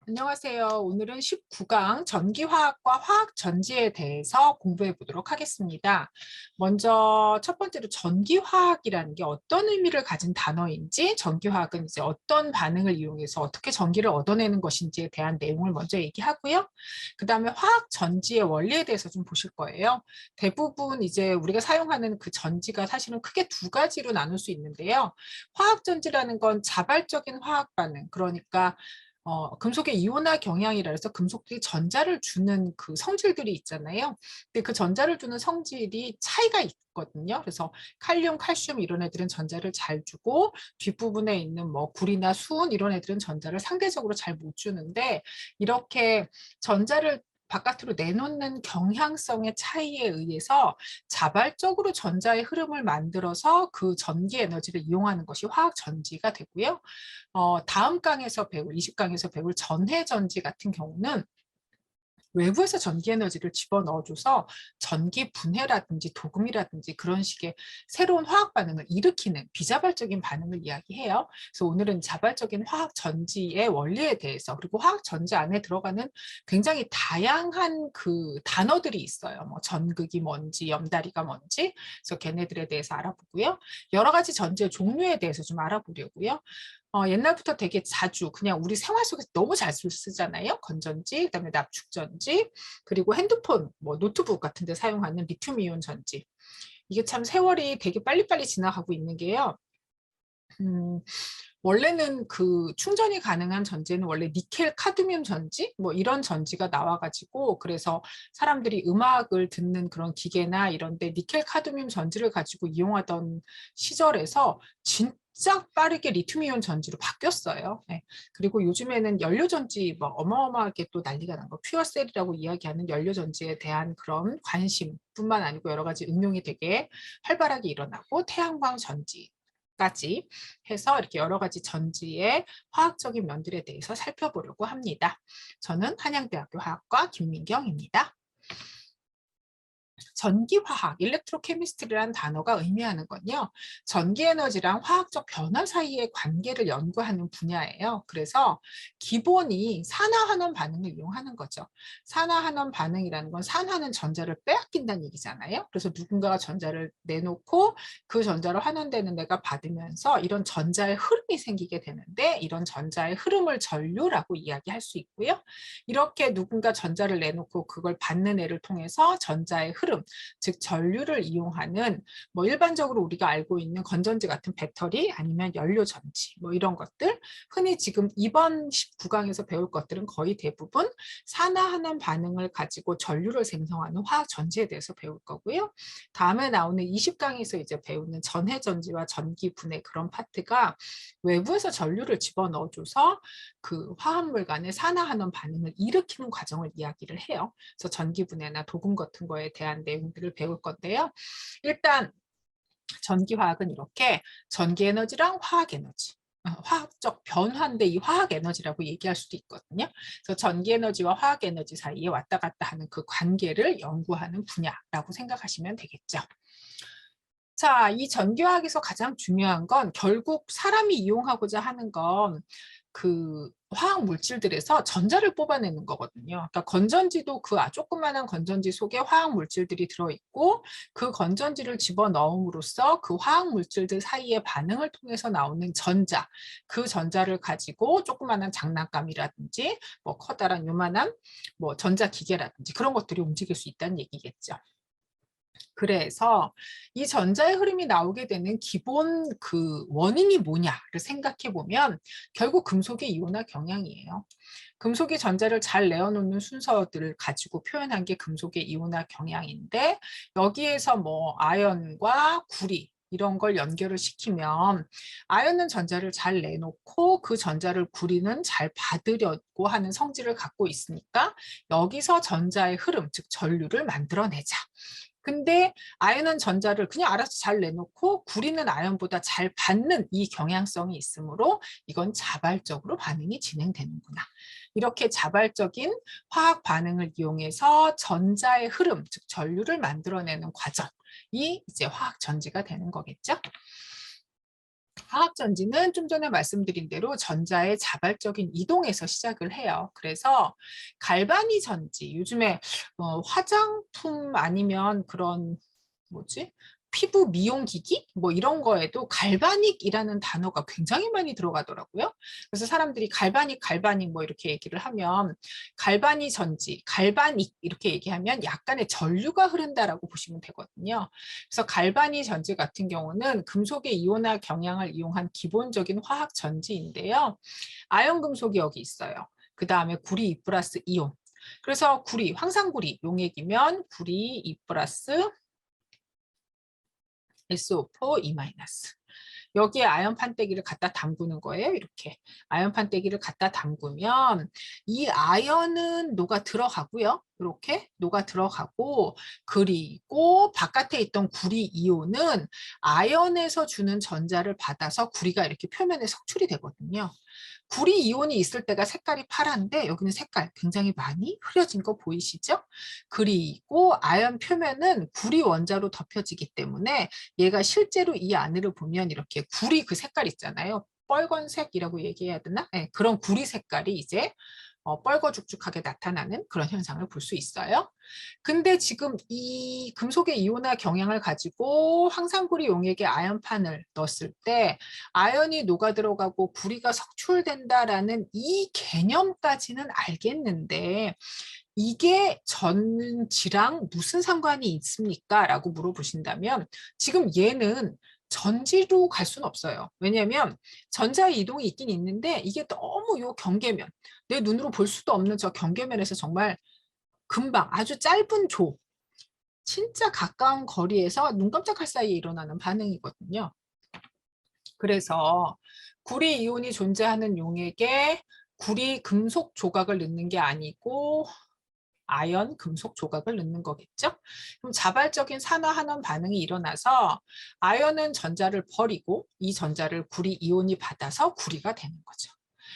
안녕하세요. 오늘은 19강 전기화학과 화학전지에 대해서 공부해 보도록 하겠습니다. 먼저 첫 번째로 전기화학이라는 게 어떤 의미를 가진 단어인지, 전기화학은 이제 어떤 반응을 이용해서 어떻게 전기를 얻어내는 것인지에 대한 내용을 먼저 얘기하고요. 그 다음에 화학전지의 원리에 대해서 좀 보실 거예요. 대부분 이제 우리가 사용하는 그 전지가 사실은 크게 두 가지로 나눌 수 있는데요. 화학전지라는 건 자발적인 화학 반응, 그러니까 금속의 이온화 경향이라 해서 금속들이 전자를 주는 그 성질들이 있잖아요. 근데 그 전자를 주는 성질이 차이가 있거든요. 그래서 칼륨, 칼슘 이런 애들은 전자를 잘 주고 뒷부분에 있는 뭐 구리나 수은 이런 애들은 전자를 상대적으로 잘 못 주는데 이렇게 전자를 바깥으로 내놓는 경향성의 차이에 의해서 자발적으로 전자의 흐름을 만들어서 그 전기 에너지를 이용하는 것이 화학 전지가 되고요. 다음 강에서 배울, 20강에서 배울 전해전지 같은 경우는 외부에서 전기 에너지를 집어넣어줘서 전기 분해라든지 도금이라든지 그런 식의 새로운 화학 반응을 일으키는 비자발적인 반응을 이야기해요. 그래서 오늘은 자발적인 화학 전지의 원리에 대해서 그리고 화학 전지 안에 들어가는 굉장히 다양한 그 단어들이 있어요. 뭐 전극이 뭔지, 염다리가 뭔지, 그래서 걔네들에 대해서 알아보고요. 여러 가지 전지의 종류에 대해서 좀 알아보려고요. 옛날부터 되게 자주 그냥 우리 생활 속에서 너무 잘 쓰잖아요. 건전지, 그다음에 납축전지, 그리고 핸드폰, 뭐 노트북 같은 데 사용하는 리튬이온 전지. 이게 참 세월이 되게 빨리빨리 지나가고 있는 게요. 음, 원래는 그 충전이 가능한 전지는 원래 니켈 카드뮴 전지 뭐 이런 전지가 나와가지고 그래서 사람들이 음악을 듣는 그런 기계나 이런데 니켈 카드뮴 전지를 가지고 이용하던 시절에서 진짜 빠르게 리튬이온 전지로 바뀌었어요. 네. 그리고 요즘에는 연료 전지 뭐 어마어마하게 또 난리가 난 거 퓨어셀이라고 이야기하는 연료 전지에 대한 그런 관심뿐만 아니고 여러 가지 응용이 되게 활발하게 일어나고 태양광 전지 까지 해서 이렇게 여러 가지 전지의 화학적인 면들에 대해서 살펴보려고 합니다. 저는 한양대학교 화학과 김민경입니다. 전기화학, 일렉트로케미스트리라는 단어가 의미하는 건요. 전기에너지랑 화학적 변화 사이의 관계를 연구하는 분야예요. 그래서 기본이 산화환원 반응을 이용하는 거죠. 산화환원 반응이라는 건 산화는 전자를 빼앗긴다는 얘기잖아요. 그래서 누군가가 전자를 내놓고 그 전자를 환원되는 데가 받으면서 이런 전자의 흐름이 생기게 되는데 이런 전자의 흐름을 전류라고 이야기할 수 있고요. 이렇게 누군가 전자를 내놓고 그걸 받는 애를 통해서 전자의 흐름, 즉 전류를 이용하는 뭐 일반적으로 우리가 알고 있는 건전지 같은 배터리 아니면 연료전지 뭐 이런 것들 흔히 지금 이번 19강에서 배울 것들은 거의 대부분 산화하는 반응을 가지고 전류를 생성하는 화학전지에 대해서 배울 거고요. 다음에 나오는 20강에서 이제 배우는 전해전지와 전기분해 그런 파트가 외부에서 전류를 집어넣어줘서 그 화합물 간의 산화하는 반응을 일으키는 과정을 이야기를 해요. 그래서 전기분해나 도금 같은 거에 대한 내용들을 배울 건데요. 일단 전기화학은 이렇게 전기에너지랑 화학에너지, 화학적 변화인데 이 화학에너지라고 얘기할 수도 있거든요. 그래서 전기에너지와 화학에너지 사이에 왔다 갔다 하는 그 관계를 연구하는 분야라고 생각하시면 되겠죠. 자, 이 전기화학에서 가장 중요한 건 결국 사람이 이용하고자 하는 건 그 화학 물질들에서 전자를 뽑아내는 거거든요. 그러니까 건전지도 그 조그만한 건전지 속에 화학 물질들이 들어있고 그 건전지를 집어넣음으로써 그 화학 물질들 사이의 반응을 통해서 나오는 전자, 그 전자를 가지고 조그만한 장난감이라든지 뭐 커다란 요만한 뭐 전자기계라든지 그런 것들이 움직일 수 있다는 얘기겠죠. 그래서 이 전자의 흐름이 나오게 되는 기본 그 원인이 뭐냐를 생각해 보면 결국 금속의 이온화 경향이에요. 금속이 전자를 잘 내어놓는 순서들을 가지고 표현한 게 금속의 이온화 경향인데 여기에서 뭐 아연과 구리 이런 걸 연결을 시키면 아연은 전자를 잘 내놓고 그 전자를 구리는 잘 받으려고 하는 성질을 갖고 있으니까 여기서 전자의 흐름, 즉 전류를 만들어내자. 근데 아연은 전자를 그냥 알아서 잘 내놓고 구리는 아연보다 잘 받는 이 경향성이 있으므로 이건 자발적으로 반응이 진행되는구나. 이렇게 자발적인 화학 반응을 이용해서 전자의 흐름, 즉 전류를 만들어내는 과정이 이제 화학 전지가 되는 거겠죠. 화학전지는 좀 전에 말씀드린 대로 전자의 자발적인 이동에서 시작을 해요. 그래서 갈바니 전지, 요즘에 화장품 아니면 그런 뭐지? 피부 미용기기? 뭐 이런 거에도 갈바닉이라는 단어가 굉장히 많이 들어가더라고요. 그래서 사람들이 갈바닉 뭐 이렇게 얘기를 하면 갈바니 전지, 갈바닉 이렇게 얘기하면 약간의 전류가 흐른다라고 보시면 되거든요. 그래서 갈바니 전지 같은 경우는 금속의 이온화 경향을 이용한 기본적인 화학 전지인데요. 아연 금속이 여기 있어요. 그 다음에 구리 2 플러스 이온. 그래서 구리, 황산구리 용액이면 구리 2 플러스 SO4 E-. 여기에 아연 판때기를 갖다 담그는 거예요. 이렇게 아연 판때기를 갖다 담그면 이 아연은 녹아 들어가고요. 이렇게 녹아 들어가고, 그리고 바깥에 있던 구리 이온은 아연에서 주는 전자를 받아서 구리가 이렇게 표면에 석출이 되거든요. 구리 이온이 있을 때가 색깔이 파란데 여기는 색깔 굉장히 많이 흐려진 거 보이시죠? 그리고 아연 표면은 구리 원자로 덮여지기 때문에 얘가 실제로 이 안으로 보면 이렇게 구리 그 색깔 있잖아요. 빨간색이라고 얘기해야 되나? 네, 그런 구리 색깔이 이제 뻘거죽죽하게 나타나는 그런 현상을 볼 수 있어요. 근데 지금 이 금속의 이온화 경향을 가지고 황산구리 용액에 아연판을 넣었을 때 아연이 녹아 들어가고 구리가 석출된다라는 이 개념까지는 알겠는데 이게 전지랑 무슨 상관이 있습니까? 라고 물어보신다면 지금 얘는 전지로 갈 수는 없어요. 왜냐하면 전자의 이동이 있긴 있는데 이게 너무 요 경계면, 내 눈으로 볼 수도 없는 저 경계면에서 정말 금방 아주 짧은 진짜 가까운 거리에서 눈 깜짝할 사이에 일어나는 반응이거든요. 그래서 구리 이온이 존재하는 용액에 구리 금속 조각을 넣는 게 아니고 아연 금속 조각을 넣는 거겠죠. 그럼 자발적인 산화환원 반응이 일어나서 아연은 전자를 버리고 이 전자를 구리 이온이 받아서 구리가 되는 거죠.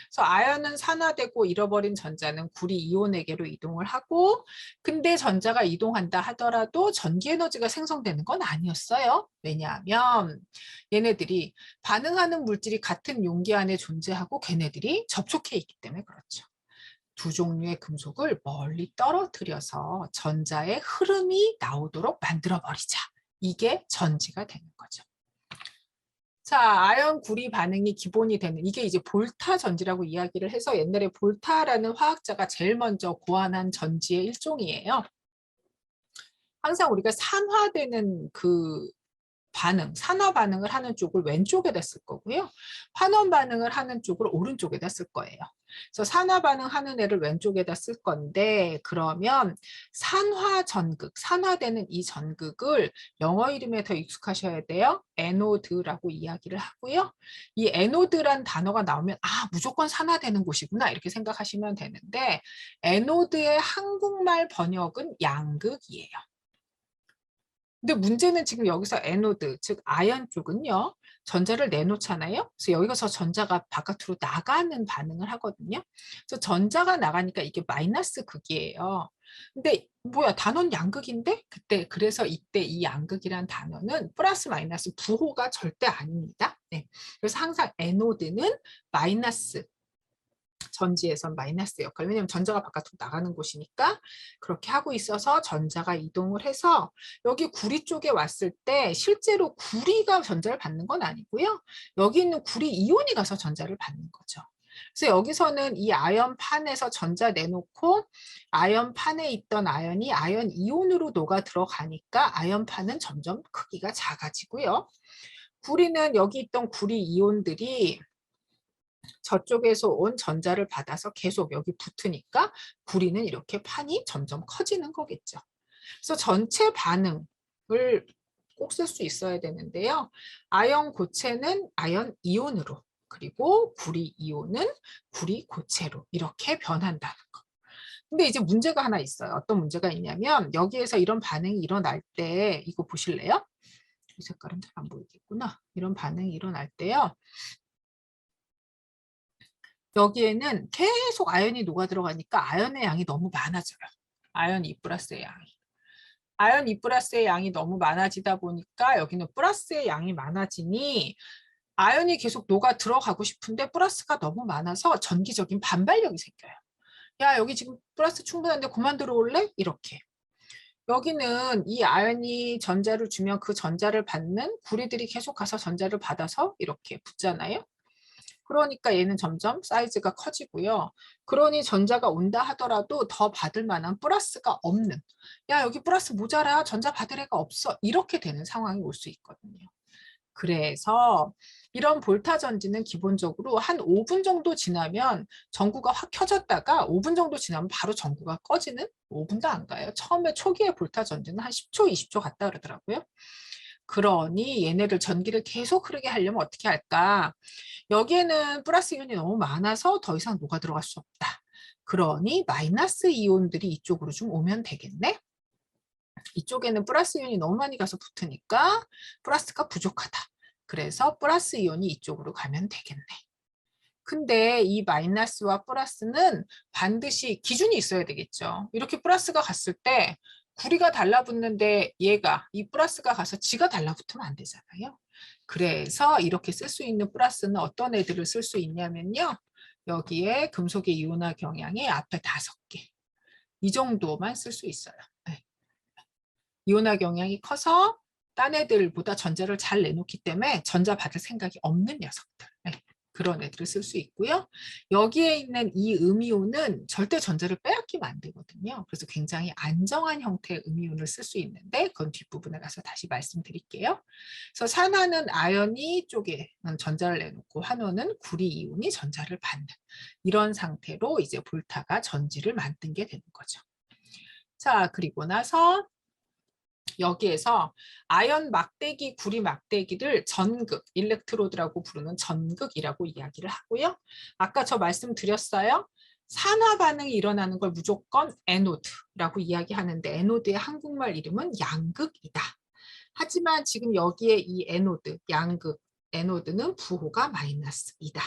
그래서 아연은 산화되고 잃어버린 전자는 구리 이온에게로 이동을 하고, 근데 전자가 이동한다 하더라도 전기 에너지가 생성되는 건 아니었어요. 왜냐하면 얘네들이 반응하는 물질이 같은 용기 안에 존재하고 걔네들이 접촉해 있기 때문에 그렇죠. 두 종류의 금속을 멀리 떨어뜨려서 전자의 흐름이 나오도록 만들어 버리자. 이게 전지가 되는 거죠. 자, 아연 구리 반응이 기본이 되는 이게 이제 볼타 전지라고 이야기를 해서 옛날에 볼타라는 화학자가 제일 먼저 고안한 전지의 일종이에요. 항상 우리가 산화되는 그 반응, 산화 반응을 하는 쪽을 왼쪽에다 쓸 거고요. 환원 반응을 하는 쪽을 오른쪽에다 쓸 거예요. 그래서 산화 반응하는 애를 왼쪽에다 쓸 건데, 그러면 산화 전극, 산화되는 이 전극을 영어 이름에 더 익숙하셔야 돼요. 에노드라고 이야기를 하고요. 이 에노드란 단어가 나오면 무조건 산화되는 곳이구나 이렇게 생각하시면 되는데, 에노드의 한국말 번역은 양극이에요. 근데 문제는 지금 여기서 에노드, 즉 아연 쪽은요. 전자를 내놓잖아요. 그래서 여기서 전자가 바깥으로 나가는 반응을 하거든요. 그래서 전자가 나가니까 이게 마이너스 극이에요. 근데 뭐야, 단원 양극인데? 그래서 이때 이 양극이란 단어는 플러스 마이너스 부호가 절대 아닙니다. 네. 그래서 항상 에노드는 마이너스, 전지에선 마이너스 역할. 왜냐하면 전자가 바깥으로 나가는 곳이니까 그렇게 하고 있어서 전자가 이동을 해서 여기 구리 쪽에 왔을 때 실제로 구리가 전자를 받는 건 아니고요. 여기 있는 구리 이온이 가서 전자를 받는 거죠. 그래서 여기서는 이 아연판에서 전자 내놓고 아연판에 있던 아연이 아연 이온으로 녹아 들어가니까 아연판은 점점 크기가 작아지고요. 구리는 여기 있던 구리 이온들이 저쪽에서 온 전자를 받아서 계속 여기 붙으니까 구리는 이렇게 판이 점점 커지는 거겠죠. 그래서 전체 반응을 꼭 쓸 수 있어야 되는데요. 아연 고체는 아연 이온으로, 그리고 구리 이온은 구리 고체로 이렇게 변한다는 거. 근데 이제 문제가 하나 있어요. 어떤 문제가 있냐면 여기에서 이런 반응이 일어날 때, 이거 보실래요? 이 색깔은 잘 안 보이겠구나. 이런 반응이 일어날 때요. 여기에는 계속 아연이 녹아 들어가니까 아연의 양이 너무 많아져요. 아연 2 플러스의 양이. 아연 2 플러스의 양이 너무 많아지다 보니까 여기는 플러스의 양이 많아지니 아연이 계속 녹아 들어가고 싶은데 플러스가 너무 많아서 전기적인 반발력이 생겨요. 야, 여기 지금 플러스 충분한데 그만 들어올래? 이렇게. 여기는 이 아연이 전자를 주면 그 전자를 받는 구리들이 계속 가서 전자를 받아서 이렇게 붙잖아요. 그러니까 얘는 점점 사이즈가 커지고요. 그러니 전자가 온다 하더라도 더 받을 만한 플러스가 없는, 야, 여기 플러스 모자라, 전자 받을 애가 없어, 이렇게 되는 상황이 올 수 있거든요. 그래서 이런 볼타 전지는 기본적으로 한 5분 정도 지나면 전구가 확 켜졌다가 5분 정도 지나면 바로 전구가 꺼지는, 5분도 안 가요. 처음에 초기에 볼타 전지는 한 10초, 20초 갔다 그러더라고요. 그러니 얘네를 전기를 계속 흐르게 하려면 어떻게 할까? 여기에는 플러스 이온이 너무 많아서 더 이상 녹아 들어갈 수 없다. 그러니 마이너스 이온들이 이쪽으로 좀 오면 되겠네. 이쪽에는 플러스 이온이 너무 많이 가서 붙으니까 플러스가 부족하다. 그래서 플러스 이온이 이쪽으로 가면 되겠네. 근데 이 마이너스와 플러스는 반드시 기준이 있어야 되겠죠. 이렇게 플러스가 갔을 때 구리가 달라붙는데 얘가 이 플러스가 가서 지가 달라붙으면 안 되잖아요. 그래서 이렇게 쓸 수 있는 플러스는 어떤 애들을 쓸 수 있냐면요. 여기에 금속의 이온화 경향이 앞에 5개. 이 정도만 쓸 수 있어요. 네. 이온화 경향이 커서 딴 애들보다 전자를 잘 내놓기 때문에 전자 받을 생각이 없는 녀석들. 네. 그런 애들을 쓸 수 있고요. 여기에 있는 이 음이온은 절대 전자를 빼앗기면 안 되거든요. 그래서 굉장히 안정한 형태의 음이온을 쓸 수 있는데 그건 뒷부분에 가서 다시 말씀드릴게요. 그래서 산화는 아연이 쪽에 전자를 내놓고 환원은 구리 이온이 전자를 받는 이런 상태로 이제 볼타가 전지를 만든 게 되는 거죠. 자, 그리고 나서 여기에서 아연 막대기, 구리 막대기를 전극, 일렉트로드라고 부르는 전극이라고 이야기를 하고요. 아까 저 말씀드렸어요. 산화 반응이 일어나는 걸 무조건 에노드라고 이야기하는데 에노드의 한국말 이름은 양극이다. 하지만 지금 여기에 이 에노드, 양극, 에노드는 부호가 마이너스이다.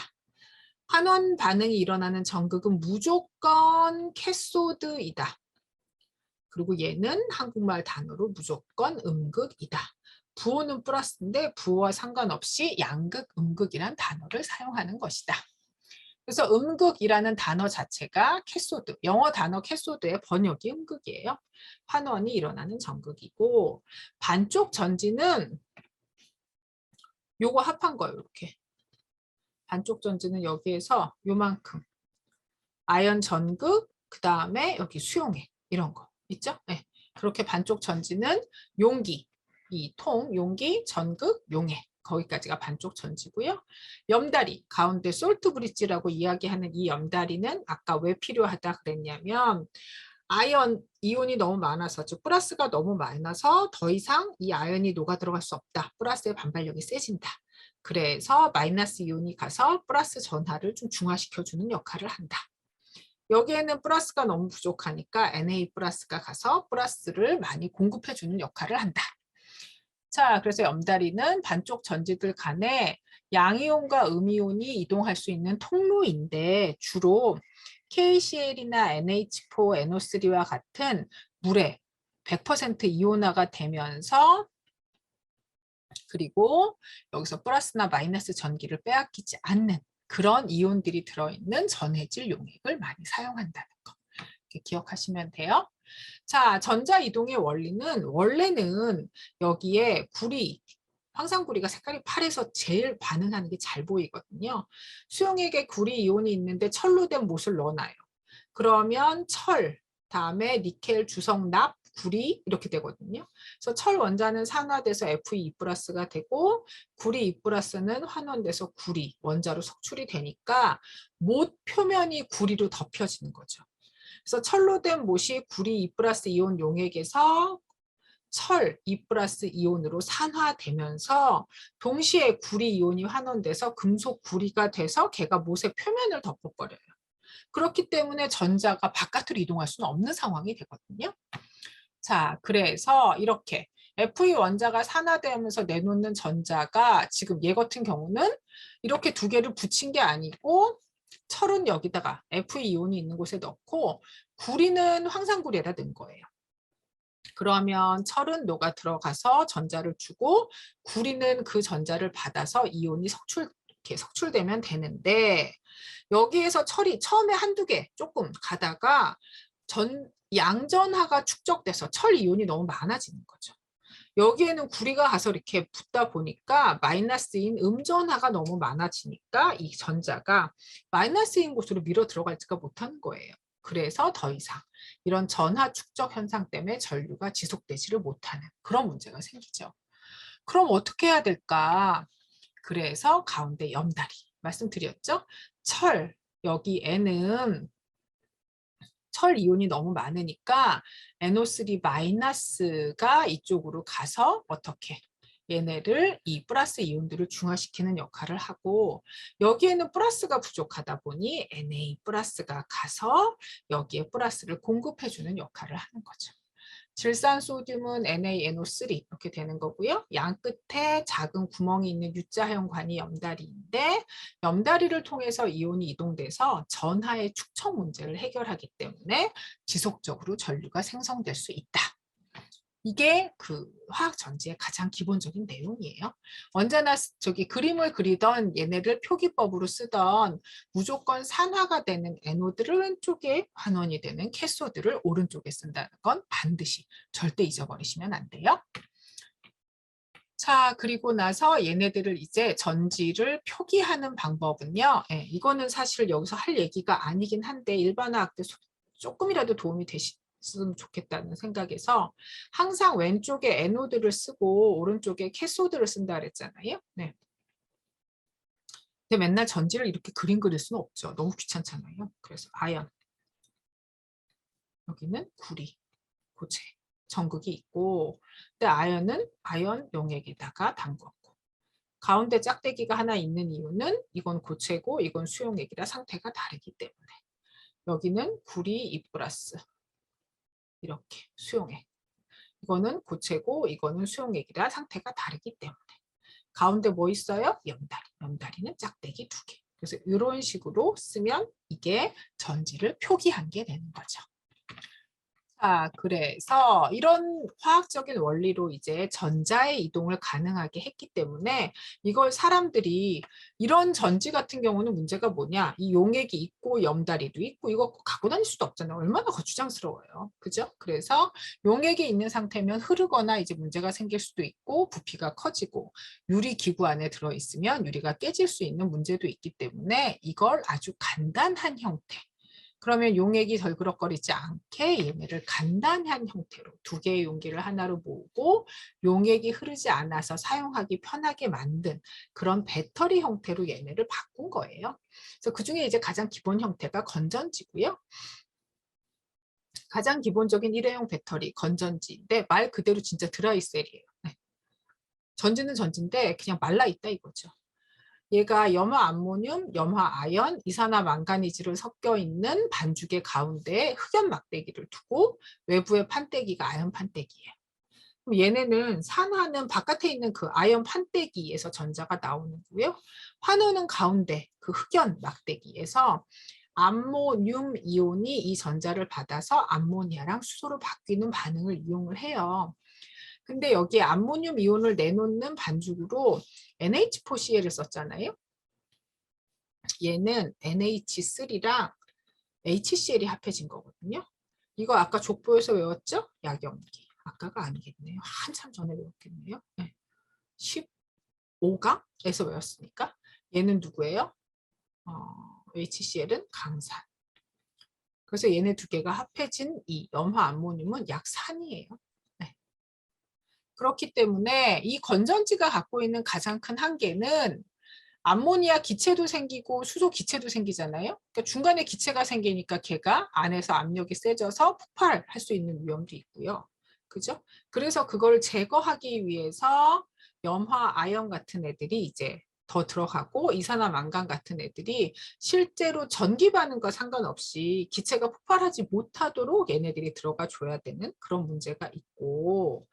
환원 반응이 일어나는 전극은 무조건 캐소드이다. 그리고 얘는 한국말 단어로 무조건 음극이다. 부호는 플러스인데 부호와 상관없이 양극, 음극이란 단어를 사용하는 것이다. 그래서 음극이라는 단어 자체가 캐소드, 영어 단어 캐소드의 번역이 음극이에요. 환원이 일어나는 전극이고 반쪽 전지는 요거 합한 거예요. 이렇게. 반쪽 전지는 여기에서 요만큼 아연 전극, 그 다음에 여기 수용액 이런 거 있죠? 네. 그렇게 반쪽 전지는 용기, 이 통, 용기, 전극, 용액 거기까지가 반쪽 전지고요. 염다리, 가운데 솔트 브릿지라고 이야기하는 이 염다리는 아까 왜 필요하다 그랬냐면 아연 이온이 너무 많아서 즉 플러스가 너무 많아서 더 이상 이 아연이 녹아 들어갈 수 없다. 플러스의 반발력이 세진다. 그래서 마이너스 이온이 가서 플러스 전하를 좀 중화시켜주는 역할을 한다. 여기에는 플러스가 너무 부족하니까 Na 플러스가 가서 플러스를 많이 공급해주는 역할을 한다. 자, 그래서 염다리는 반쪽 전지들 간에 양이온과 음이온이 이동할 수 있는 통로인데 주로 KCl이나 NH4, NO3와 같은 물에 100% 이온화가 되면서 그리고 여기서 플러스나 마이너스 전기를 빼앗기지 않는 그런 이온들이 들어있는 전해질 용액을 많이 사용한다는 거. 이렇게 기억하시면 돼요. 자, 전자이동의 원리는 원래는 여기에 구리, 황산구리가 색깔이 파래서 제일 반응하는 게 잘 보이거든요. 수용액에 구리 이온이 있는데 철로 된 못을 넣어놔요. 그러면 철, 다음에 니켈, 주성, 납, 구리 이렇게 되거든요. 그래서 철 원자는 산화돼서 Fe2 플러스가 되고 구리 2 플러스는 환원돼서 구리 원자로 석출이 되니까 못 표면이 구리로 덮여지는 거죠. 그래서 철로 된 못이 구리 2 플러스 이온 용액에서 철 2 플러스 이온으로 산화되면서 동시에 구리 이온이 환원돼서 금속 구리가 돼서 걔가 못의 표면을 덮어버려요. 그렇기 때문에 전자가 바깥으로 이동할 수는 없는 상황이 되거든요. 자, 그래서 이렇게 Fe 원자가 산화되면서 내놓는 전자가 지금 얘 같은 경우는 이렇게 두 개를 붙인 게 아니고 철은 여기다가 Fe 이온이 있는 곳에 넣고 구리는 황산구리에다 넣은 거예요. 그러면 철은 녹아 들어가서 전자를 주고 구리는 그 전자를 받아서 이온이 이렇게 석출되면 되는데 여기에서 철이 처음에 한두 개 조금 가다가 양전하가 축적돼서 철 이온이 너무 많아지는 거죠. 여기에는 구리가 가서 이렇게 붙다 보니까 마이너스인 음전하가 너무 많아지니까 이 전자가 마이너스인 곳으로 밀어 들어가지가 못하는 거예요. 그래서 더 이상 이런 전하 축적 현상 때문에 전류가 지속되지를 못하는 그런 문제가 생기죠. 그럼 어떻게 해야 될까? 그래서 가운데 염다리 말씀드렸죠? 여기 N은 철 이온이 너무 많으니까 NO3 마이너스가 이쪽으로 가서 어떻게 얘네를 이 플러스 이온들을 중화시키는 역할을 하고 여기에는 플러스가 부족하다 보니 Na 플러스가 가서 여기에 플러스를 공급해주는 역할을 하는 거죠. 질산소듐은 NaNO3 이렇게 되는 거고요. 양 끝에 작은 구멍이 있는 U자형 관이 염다리인데 염다리를 통해서 이온이 이동돼서 전하의 축적 문제를 해결하기 때문에 지속적으로 전류가 생성될 수 있다. 이게 그 화학 전지의 가장 기본적인 내용이에요. 언제나 저기 그림을 그리던 얘네를 표기법으로 쓰던 무조건 산화가 되는 에노드를 왼쪽에 환원이 되는 캐소드를 오른쪽에 쓴다는 건 반드시 절대 잊어버리시면 안 돼요. 자, 그리고 나서 얘네들을 이제 전지를 표기하는 방법은요. 이거는 사실 여기서 할 얘기가 아니긴 한데 일반화학 때 조금이라도 도움이 되셨으면 좋겠다는 생각에서 항상 왼쪽에 에노드를 쓰고 오른쪽에 캐소드를 쓴다 그랬잖아요. 네. 근데 맨날 전지를 이렇게 그림 그릴 수는 없죠. 너무 귀찮잖아요. 그래서 아연, 여기는 구리, 고체, 전극이 있고 근데 아연은 아연 용액에다가 담궜고 가운데 짝대기가 하나 있는 이유는 이건 고체고 이건 수용액이라 상태가 다르기 때문에 여기는 구리 2 플러스 이렇게 수용액 이거는 고체고 이거는 수용액이라 상태가 다르기 때문에 가운데 뭐 있어요? 염다리. 염다리는 짝대기 2개. 그래서 이런 식으로 쓰면 이게 전지를 표기한 게 되는 거죠. 자, 그래서 이런 화학적인 원리로 이제 전자의 이동을 가능하게 했기 때문에 이걸 사람들이 이런 전지 같은 경우는 문제가 뭐냐? 이 용액이 있고 염다리도 있고 이거 갖고 다닐 수도 없잖아요. 얼마나 거추장스러워요. 그죠? 그래서 용액이 있는 상태면 흐르거나 이제 문제가 생길 수도 있고 부피가 커지고 유리 기구 안에 들어있으면 유리가 깨질 수 있는 문제도 있기 때문에 이걸 아주 간단한 형태 그러면 용액이 덜그럭거리지 않게 얘네를 간단한 형태로 2개의 용기를 하나로 모으고 용액이 흐르지 않아서 사용하기 편하게 만든 그런 배터리 형태로 얘네를 바꾼 거예요. 그래서 그중에 이제 가장 기본 형태가 건전지고요. 가장 기본적인 일회용 배터리 건전지인데 말 그대로 진짜 드라이셀이에요. 네. 전지는 전지인데 그냥 말라 있다 이거죠. 얘가 염화 암모늄, 염화 아연, 이산화 망가니즈를 섞여 있는 반죽의 가운데에 흑연 막대기를 두고 외부의 판때기가 아연 판때기예요. 그럼 얘네는 산화는 바깥에 있는 그 아연 판때기에서 전자가 나오는 거고요. 환호는 가운데 그 흑연 막대기에서 암모늄 이온이 이 전자를 받아서 암모니아랑 수소로 바뀌는 반응을 이용을 해요. 근데 여기에 암모늄 이온을 내놓는 반죽으로 NH4Cl을 썼잖아요. 얘는 NH3랑 HCl이 합해진 거거든요. 이거 아까 족보에서 외웠죠? 약염기. 아까가 아니겠네요. 한참 전에 외웠겠네요. 네. 15강에서 외웠으니까 얘는 누구예요? HCl은 강산. 그래서 얘네 2개가 합해진 이 염화 암모늄은 약산이에요. 네. 그렇기 때문에 이 건전지가 갖고 있는 가장 큰 한계는 암모니아 기체도 생기고 수소 기체도 생기잖아요. 그러니까 중간에 기체가 생기니까 걔가 안에서 압력이 세져서 폭발할 수 있는 위험도 있고요. 그죠? 그래서 그걸 제거하기 위해서 염화 아연 같은 애들이 이제 더 들어가고 이산화망간 같은 애들이 실제로 전기 반응과 상관없이 기체가 폭발하지 못하도록 얘네들이 들어가 줘야 되는 그런 문제가 있고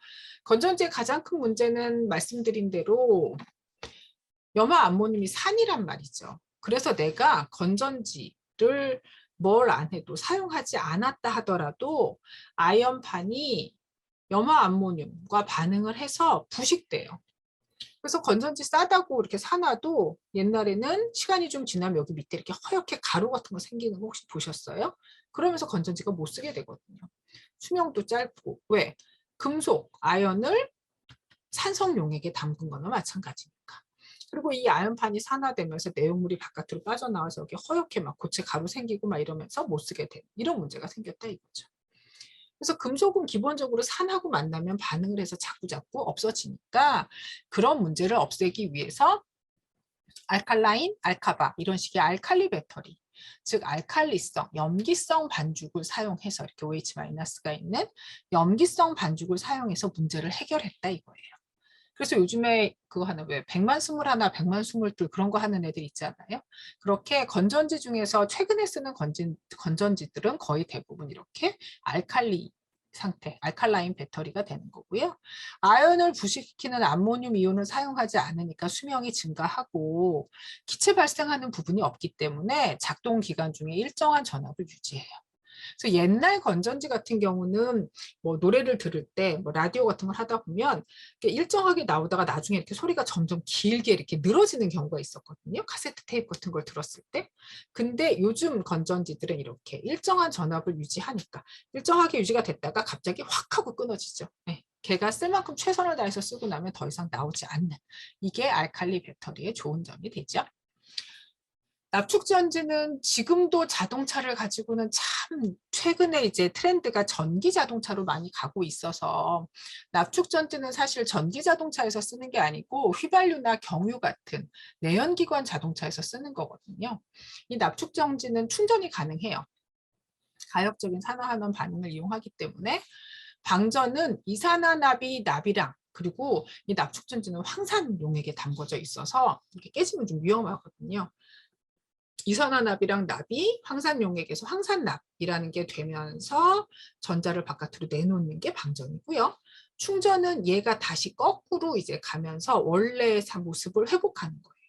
건전지의 가장 큰 문제는 말씀드린 대로 염화 암모늄이 산이란 말이죠. 그래서 내가 건전지를 뭘 안 해도 사용하지 않았다 하더라도 아연판이 염화암모늄과 반응을 해서 부식돼요. 그래서 건전지 싸다고 이렇게 사놔도 옛날에는 시간이 좀 지나면 여기 밑에 이렇게 허옇게 가루 같은 거 생기는 거 혹시 보셨어요? 그러면서 건전지가 못 쓰게 되거든요. 수명도 짧고. 왜? 금속, 아연을 산성 용액에 담근 거나 마찬가지니까. 그리고 이 아연판이 산화되면서 내용물이 바깥으로 빠져나와서 여기 허옇게 막 고체 가루 생기고 막 이러면서 못 쓰게 되는 이런 문제가 생겼다 이거죠. 그래서 금속은 기본적으로 산하고 만나면 반응을 해서 자꾸자꾸 없어지니까 그런 문제를 없애기 위해서 알칼라인, 알카바 이런 식의 알칼리 배터리, 즉 알칼리성, 염기성 반죽을 사용해서 이렇게 OH-가 있는 염기성 반죽을 사용해서 문제를 해결했다 이거예요. 그래서 요즘에 그거 하나 왜 백만 스물 하나, 백만 스물둘 그런 거 하는 애들 있잖아요. 그렇게 건전지 중에서 최근에 쓰는 건전지들은 거의 대부분 이렇게 알칼리 상태, 알칼라인 배터리가 되는 거고요. 아연을 부식시키는 암모늄 이온을 사용하지 않으니까 수명이 증가하고 기체 발생하는 부분이 없기 때문에 작동 기간 중에 일정한 전압을 유지해요. 그래서 옛날 건전지 같은 경우는 뭐 노래를 들을 때 뭐 라디오 같은 걸 하다 보면 일정하게 나오다가 나중에 이렇게 소리가 점점 길게 이렇게 늘어지는 경우가 있었거든요. 카세트 테이프 같은 걸 들었을 때. 근데 요즘 건전지들은 이렇게 일정한 전압을 유지하니까 일정하게 유지가 됐다가 갑자기 확 하고 끊어지죠. 네. 걔가 쓸 만큼 최선을 다해서 쓰고 나면 더 이상 나오지 않는 이게 알칼리 배터리의 좋은 점이 되죠. 납축전지는 지금도 자동차를 가지고는 참 최근에 이제 트렌드가 전기 자동차로 많이 가고 있어서 납축전지는 사실 전기 자동차에서 쓰는 게 아니고 휘발유나 경유 같은 내연기관 자동차에서 쓰는 거거든요. 이 납축전지는 충전이 가능해요. 가역적인 산화환원 반응을 이용하기 때문에 방전은 이산화납이 납이랑 그리고 이 납축전지는 황산 용액에 담궈져 있어서 이렇게 깨지면 좀 위험하거든요. 이산화납이랑 납이 황산용액에서 황산납이라는 게 되면서 전자를 바깥으로 내놓는 게 방전이고요. 충전은 얘가 다시 거꾸로 이제 가면서 원래의 모습을 회복하는 거예요.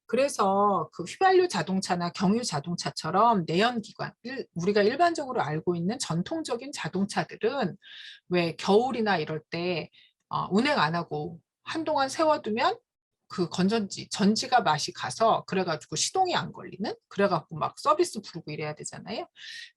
그래서 그 휘발유 자동차나 경유 자동차처럼 내연기관, 우리가 일반적으로 알고 있는 전통적인 자동차들은 왜 겨울이나 이럴 때 운행 안 하고 한동안 세워두면 그 전지가 맛이 가서 그래가지고 시동이 안 걸리는? 그래갖고 막 서비스 부르고 이래야 되잖아요.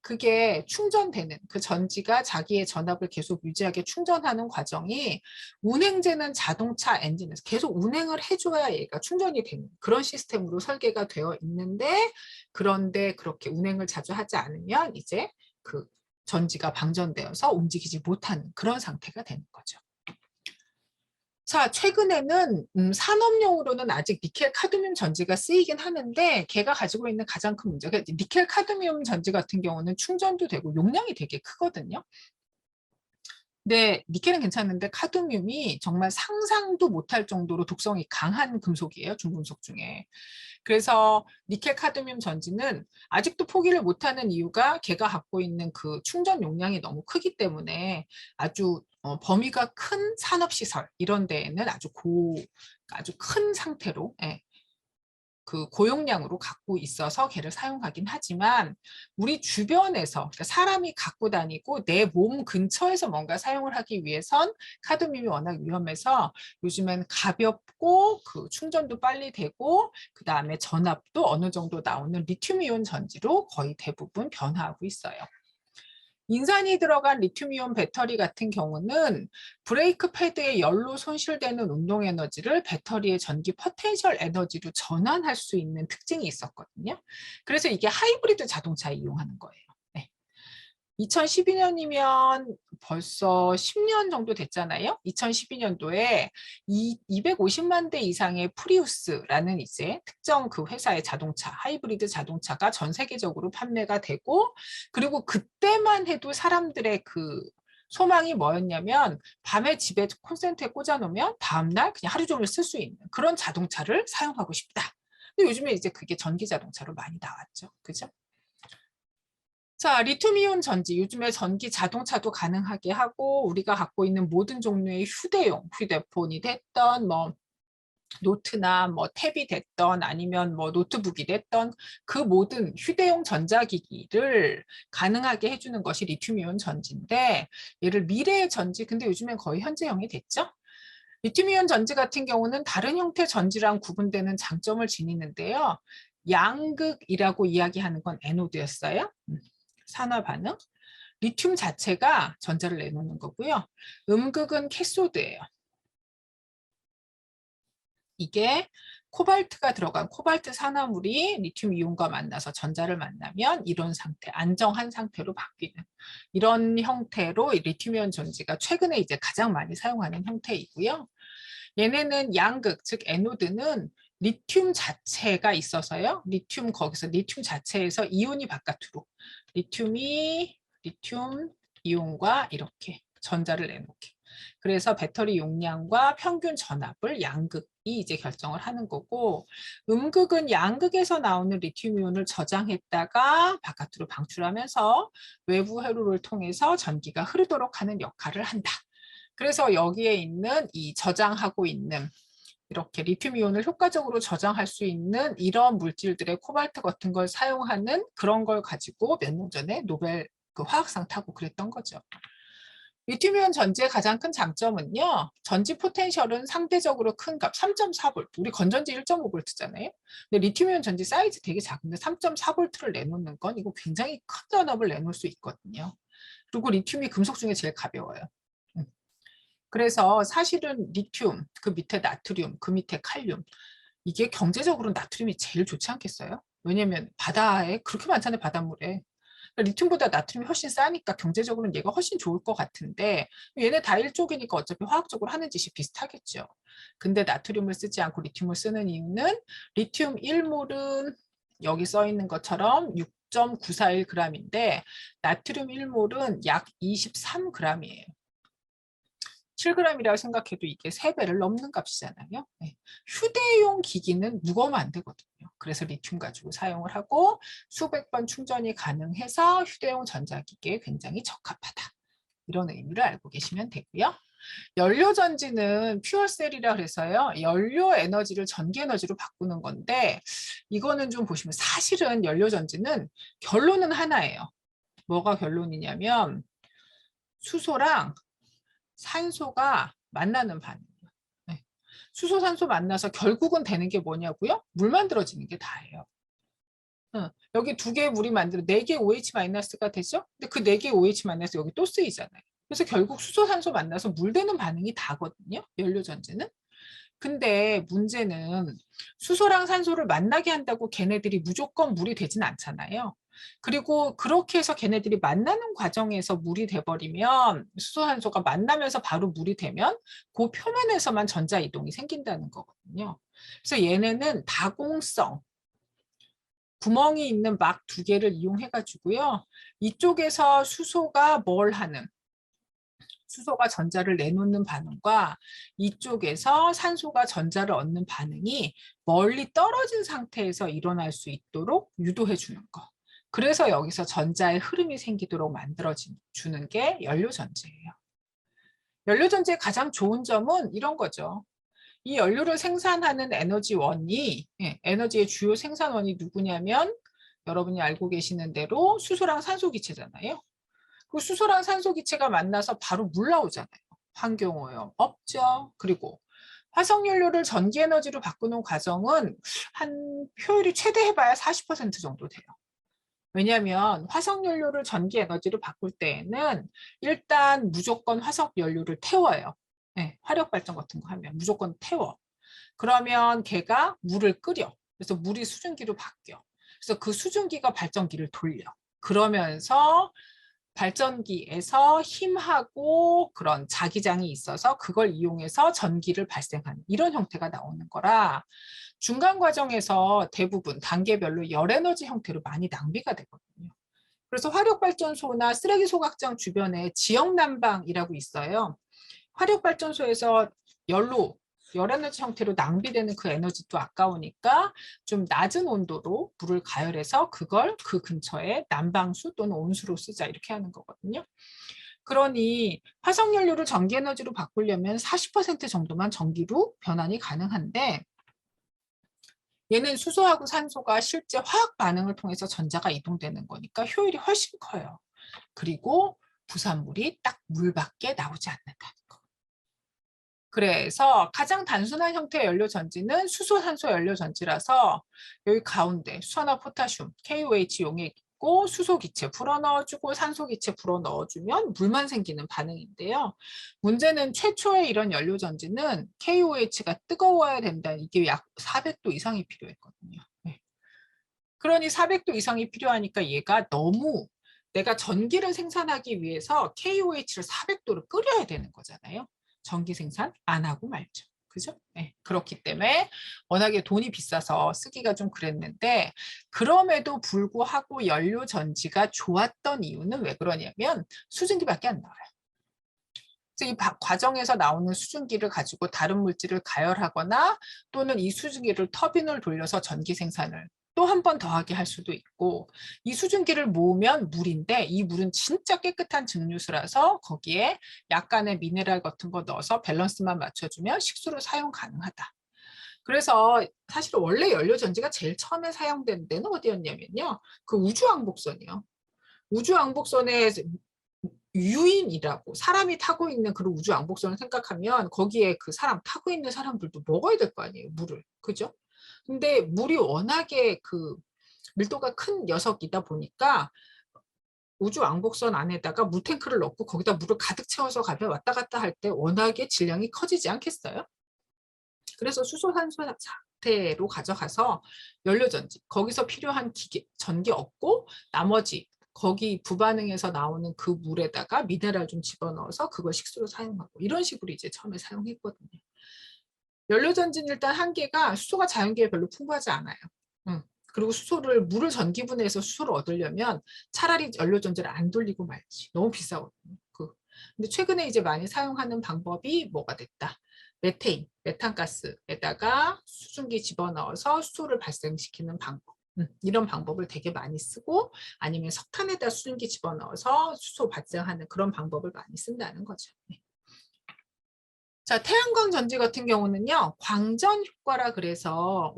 그게 충전되는 그 전지가 자기의 전압을 계속 유지하게 충전하는 과정이 운행되는 자동차 엔진에서 계속 운행을 해줘야 얘가 충전이 되는 그런 시스템으로 설계가 되어 있는데 그런데 그렇게 운행을 자주 하지 않으면 이제 그 전지가 방전되어서 움직이지 못하는 그런 상태가 되는 거죠. 자, 최근에는 산업용으로는 아직 니켈 카드뮴 전지가 쓰이긴 하는데 걔가 가지고 있는 가장 큰 문제가 니켈 카드뮴 전지 같은 경우는 충전도 되고 용량이 되게 크거든요. 근데 니켈은 괜찮은데 카드뮴이 정말 상상도 못할 정도로 독성이 강한 금속이에요. 중금속 중에. 그래서 니켈 카드뮴 전지는 아직도 포기를 못하는 이유가 걔가 갖고 있는 그 충전 용량이 너무 크기 때문에 아주 범위가 큰 산업시설 이런 데에는 아주 큰 상태로 그 고용량으로 갖고 있어서 걔를 사용하긴 하지만 우리 주변에서 그러니까 사람이 갖고 다니고 내 몸 근처에서 뭔가 사용을 하기 위해선 카드뮴이 워낙 위험해서 요즘엔 가볍고 그 충전도 빨리 되고 그 다음에 전압도 어느 정도 나오는 리튬이온 전지로 거의 대부분 변화하고 있어요. 인산이 들어간 리튬이온 배터리 같은 경우는 브레이크 패드의 열로 손실되는 운동 에너지를 배터리의 전기 포텐셜 에너지로 전환할 수 있는 특징이 있었거든요. 그래서 이게 하이브리드 자동차에 이용하는 거예요. 네. 2012년이면 벌써 10년 정도 됐잖아요. 2012년도에 250만 대 이상의 프리우스라는 이제 특정 그 회사의 자동차, 하이브리드 자동차가 전 세계적으로 판매가 되고, 그리고 그때만 해도 사람들의 그 소망이 뭐였냐면 밤에 집에 콘센트에 꽂아놓으면 다음날 그냥 하루 종일 쓸 수 있는 그런 자동차를 사용하고 싶다. 근데 요즘에 이제 그게 전기 자동차로 많이 나왔죠. 그죠? 자, 리튬이온 전지, 요즘에 전기 자동차도 가능하게 하고 우리가 갖고 있는 모든 종류의 휴대용, 휴대폰이 됐던 뭐 노트나 뭐 탭이 됐던 아니면 뭐 노트북이 됐던 그 모든 휴대용 전자기기를 가능하게 해주는 것이 리튬이온 전지인데, 얘를 미래의 전지, 근데 요즘엔 거의 현재형이 됐죠. 리튬이온 전지 같은 경우는 다른 형태 전지랑 구분되는 장점을 지니는데요. 양극이라고 이야기하는 건 에노드였어요. 산화 반응. 리튬 자체가 전자를 내놓는 거고요. 음극은 캐소드예요. 이게 코발트가 들어간 코발트 산화물이 리튬 이온과 만나서 전자를 만나면 이런 상태, 안정한 상태로 바뀌는 이런 형태로 리튬 이온 전지가 최근에 이제 가장 많이 사용하는 형태이고요. 얘네는 양극, 즉 에노드는 리튬 자체가 있어서요. 거기서 리튬 자체에서 이온이 바깥으로 리튬 이온과 이렇게 전자를 내놓게. 그래서 배터리 용량과 평균 전압을 양극이 이제 결정을 하는 거고, 음극은 양극에서 나오는 리튬 이온을 저장했다가 바깥으로 방출하면서 외부 회로를 통해서 전기가 흐르도록 하는 역할을 한다. 그래서 여기에 있는 이 저장하고 있는 이렇게 리튬 이온을 효과적으로 저장할 수 있는 이런 물질들의 코발트 같은 걸 사용하는 그런 걸 가지고 몇 년 전에 노벨 그 화학상 타고 그랬던 거죠. 리튬 이온 전지의 가장 큰 장점은요. 전지 포텐셜은 상대적으로 큰 값, 3.4V. 우리 건전지 1.5V잖아요. 근데 리튬 이온 전지 사이즈 되게 작은데 3.4V를 내놓는 건 이거 굉장히 큰 전압을 내놓을 수 있거든요. 그리고 리튬이 금속 중에 제일 가벼워요. 그래서 사실은 리튬, 그 밑에 나트륨, 그 밑에 칼륨, 이게 경제적으로 나트륨이 제일 좋지 않겠어요? 왜냐면 바다에 그렇게 많잖아요, 바닷물에. 리튬보다 나트륨이 훨씬 싸니까 경제적으로는 얘가 훨씬 좋을 것 같은데, 얘네 다 일족이니까 어차피 화학적으로 하는 짓이 비슷하겠죠. 근데 나트륨을 쓰지 않고 리튬을 쓰는 이유는 리튬 1몰은 여기 써 있는 것처럼 6.941g인데 나트륨 1몰은 약 23g이에요. 7g이라고 생각해도 이게 3배를 넘는 값이잖아요. 네. 휴대용 기기는 무거우면 안 되거든요. 그래서 리튬 가지고 사용을 하고 수백 번 충전이 가능해서 휴대용 전자기기에 굉장히 적합하다. 이런 의미를 알고 계시면 되고요. 연료전지는 퓨얼셀이라 그래서요. 연료 에너지를 전기 에너지로 바꾸는 건데 이거는 좀 보시면 사실은 연료전지는 결론은 하나예요. 뭐가 결론이냐면 수소랑 산소가 만나는 반응이에요. 네. 수소, 산소 만나서 결국은 되는 게 뭐냐고요? 물 만들어지는 게 다예요. 여기 2개의 물이 만들어 4개의 OH-가 되죠? 근데 그 4개의 OH- 여기 또 쓰이잖아요. 그래서 결국 수소, 산소 만나서 물 되는 반응이 다거든요. 연료전지는. 근데 문제는 수소랑 산소를 만나게 한다고 걔네들이 무조건 물이 되진 않잖아요. 그리고 그렇게 해서 걔네들이 만나는 과정에서 물이 돼버리면 수소산소가 만나면서 바로 물이 되면 그 표면에서만 전자 이동이 생긴다는 거거든요. 그래서 얘네는 다공성, 구멍이 있는 막 2개를 이용해 가지고요. 이쪽에서 수소가 뭘 하는, 수소가 전자를 내놓는 반응과 이쪽에서 산소가 전자를 얻는 반응이 멀리 떨어진 상태에서 일어날 수 있도록 유도해 주는 거. 그래서 여기서 전자의 흐름이 생기도록 만들어주는 게 연료전지예요. 연료전지의 가장 좋은 점은 이런 거죠. 이 연료를 생산하는 에너지원이, 에너지의 주요 생산원이 누구냐면 여러분이 알고 계시는 대로 수소랑 산소 기체잖아요. 그 수소랑 산소 기체가 만나서 바로 물 나오잖아요. 환경오염 없죠. 그리고 화석연료를 전기 에너지로 바꾸는 과정은 한 효율이 최대 해봐야 40% 정도 돼요. 왜냐하면 화석연료를 전기 에너지로 바꿀 때에는 일단 무조건 화석연료를 태워요. 네, 화력발전 같은 거 하면 무조건 태워. 그러면 걔가 물을 끓여. 그래서 물이 수증기로 바뀌어. 그래서 그 수증기가 발전기를 돌려. 그러면서 발전기에서 힘하고 그런 자기장이 있어서 그걸 이용해서 전기를 발생하는 이런 형태가 나오는 거라 중간 과정에서 대부분 단계별로 열에너지 형태로 많이 낭비가 되거든요. 그래서 화력발전소나 쓰레기 소각장 주변에 지역난방이라고 있어요. 화력발전소에서 열에너지 형태로 낭비되는 그 에너지도 아까우니까 좀 낮은 온도로 물을 가열해서 그걸 그 근처에 난방수 또는 온수로 쓰자 이렇게 하는 거거든요. 그러니 화석연료를 전기에너지로 바꾸려면 40% 정도만 전기로 변환이 가능한데 얘는 수소하고 산소가 실제 화학 반응을 통해서 전자가 이동되는 거니까 효율이 훨씬 커요. 그리고 부산물이 딱 물밖에 나오지 않는다는 거. 그래서 가장 단순한 형태의 연료 전지는 수소, 산소 연료 전지라서 여기 가운데 수소나 포타슘, KOH 용액 있고 수소 기체 불어 넣어주고 산소 기체 불어 넣어주면 물만 생기는 반응인데요. 문제는 최초의 이런 연료 전지는 KOH가 뜨거워야 된다. 이게 약 400도 이상이 필요했거든요. 네. 그러니 400도 이상이 필요하니까 얘가 너무 내가 전기를 생산하기 위해서 KOH를 400도로 끓여야 되는 거잖아요. 전기 생산 안 하고 말죠. 그죠? 네. 그렇기 때문에 워낙에 돈이 비싸서 쓰기가 좀 그랬는데 그럼에도 불구하고 연료 전지가 좋았던 이유는 왜 그러냐면 수증기밖에 안 나와요. 그래서 이 과정에서 나오는 수증기를 가지고 다른 물질을 가열하거나 또는 이 수증기를 터빈을 돌려서 전기 생산을 또 한 번 더하게 할 수도 있고 이 수증기를 모으면 물인데 이 물은 진짜 깨끗한 증류수라서 거기에 약간의 미네랄 같은 거 넣어서 밸런스만 맞춰주면 식수로 사용 가능하다. 그래서 사실 원래 연료전지가 제일 처음에 사용된 데는 어디였냐면요. 그 우주왕복선이요. 우주왕복선에 유인이라고 사람이 타고 있는 그런 우주왕복선을 생각하면 거기에 그 사람 타고 있는 사람들도 먹어야 될 거 아니에요. 물을. 그죠? 근데 물이 워낙에 그 밀도가 큰 녀석이다 보니까 우주왕복선 안에다가 물탱크를 넣고 거기다 물을 가득 채워서 가면 왔다 갔다 할 때 워낙에 질량이 커지지 않겠어요? 그래서 수소산소 상태로 가져가서 연료전지 거기서 필요한 기계 전기 얻고 나머지 거기 부반응에서 나오는 그 물에다가 미네랄 좀 집어넣어서 그걸 식수로 사용하고 이런 식으로 이제 처음에 사용했거든요. 연료전지는 일단 한계가 수소가 자연계에 별로 풍부하지 않아요. 그리고 물을 전기분해해서 수소를 얻으려면 차라리 연료전지를 안 돌리고 말지. 너무 비싸거든요. 근데 최근에 이제 많이 사용하는 방법이 뭐가 됐다. 메탄가스에다가 수증기 집어넣어서 수소를 발생시키는 방법. 이런 방법을 되게 많이 쓰고 아니면 석탄에다 수증기 집어넣어서 수소 발생하는 그런 방법을 많이 쓴다는 거죠. 네. 자, 태양광 전지 같은 경우는요, 광전 효과라 그래서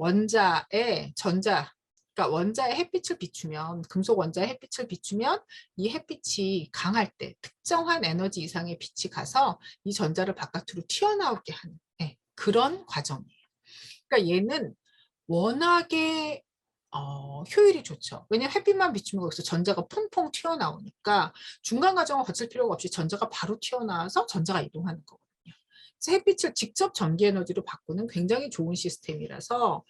그러니까 원자에 햇빛을 비추면, 금속 원자에 햇빛을 비추면 이 햇빛이 강할 때 특정한 에너지 이상의 빛이 가서 이 전자를 바깥으로 튀어나오게 하는 그런 과정이에요. 그러니까 얘는 워낙에 효율이 좋죠. 왜냐면 햇빛만 비추면 거기서 전자가 퐁퐁 튀어나오니까 중간 과정을 거칠 필요가 없이 전자가 바로 튀어나와서 전자가 이동하는 거거든요. 그래서 햇빛을 직접 전기 에너지로 바꾸는 굉장히 좋은 시스템이라서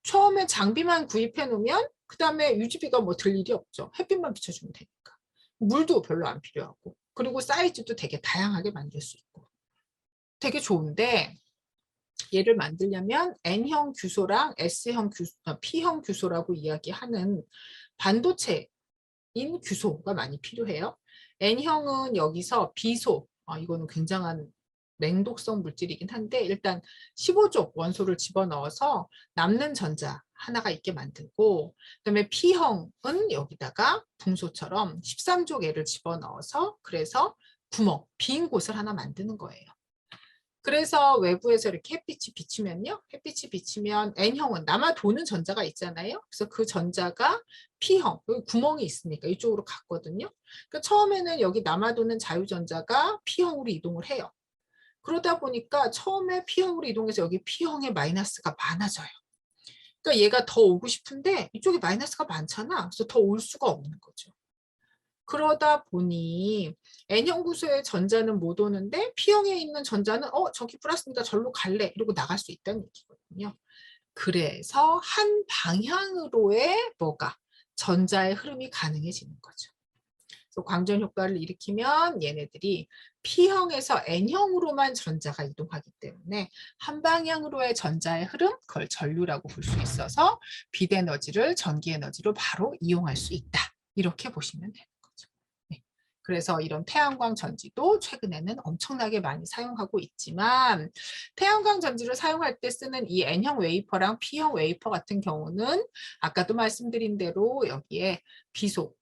처음에 장비만 구입해 놓으면 그 다음에 유지비가 뭐 들 일이 없죠. 햇빛만 비춰주면 되니까. 물도 별로 안 필요하고 그리고 사이즈도 되게 다양하게 만들 수 있고 되게 좋은데 얘를 만들려면 N형 규소랑 P형 규소라고 이야기하는 반도체인 규소가 많이 필요해요. N형은 여기서 비소, 이거는 굉장한 맹독성 물질이긴 한데 일단 15족 원소를 집어넣어서 남는 전자 하나가 있게 만들고 그다음에 P형은 여기다가 붕소처럼 13족 애를 집어넣어서 그래서 구멍, 빈 곳을 하나 만드는 거예요. 그래서 외부에서 이렇게 햇빛이 비치면요. 햇빛이 비치면 N형은 남아 도는 전자가 있잖아요. 그래서 그 전자가 P형, 여기 구멍이 있으니까 이쪽으로 갔거든요. 그러니까 처음에는 여기 남아 도는 자유전자가 P형으로 이동을 해요. 그러다 보니까 처음에 P형으로 이동해서 여기 P형의 마이너스가 많아져요. 그러니까 얘가 더 오고 싶은데 이쪽에 마이너스가 많잖아. 그래서 더 올 수가 없는 거죠. 그러다 보니 N형 구조의 전자는 못 오는데 P형에 있는 전자는 저기 플러스니까 절로 갈래 이러고 나갈 수 있다는 얘기거든요. 그래서 한 방향으로의 전자의 흐름이 가능해지는 거죠. 그래서 광전 효과를 일으키면 얘네들이 P형에서 N형으로만 전자가 이동하기 때문에 한 방향으로의 전자의 흐름, 그걸 전류라고 볼 수 있어서 빛 에너지를 전기 에너지로 바로 이용할 수 있다. 이렇게 보시면 돼요. 그래서 이런 태양광 전지도 최근에는 엄청나게 많이 사용하고 있지만 태양광 전지를 사용할 때 쓰는 이 N형 웨이퍼랑 P형 웨이퍼 같은 경우는 아까도 말씀드린 대로 여기에 비소,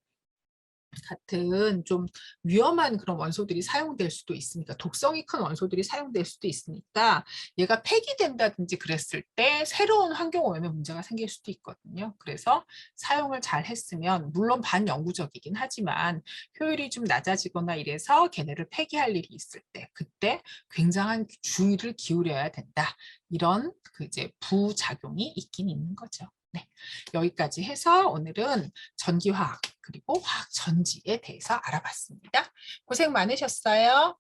같은 좀 위험한 그런 원소들이 사용될 수도 있으니까, 독성이 큰 원소들이 사용될 수도 있으니까 얘가 폐기된다든지 그랬을 때 새로운 환경 오염에 문제가 생길 수도 있거든요. 그래서 사용을 잘 했으면 물론 반영구적이긴 하지만 효율이 좀 낮아지거나 이래서 걔네를 폐기할 일이 있을 때 그때 굉장한 주의를 기울여야 된다. 이런 그 이제 부작용이 있긴 있는 거죠. 네. 여기까지 해서 오늘은 전기화학 그리고 화학 전지에 대해서 알아봤습니다. 고생 많으셨어요.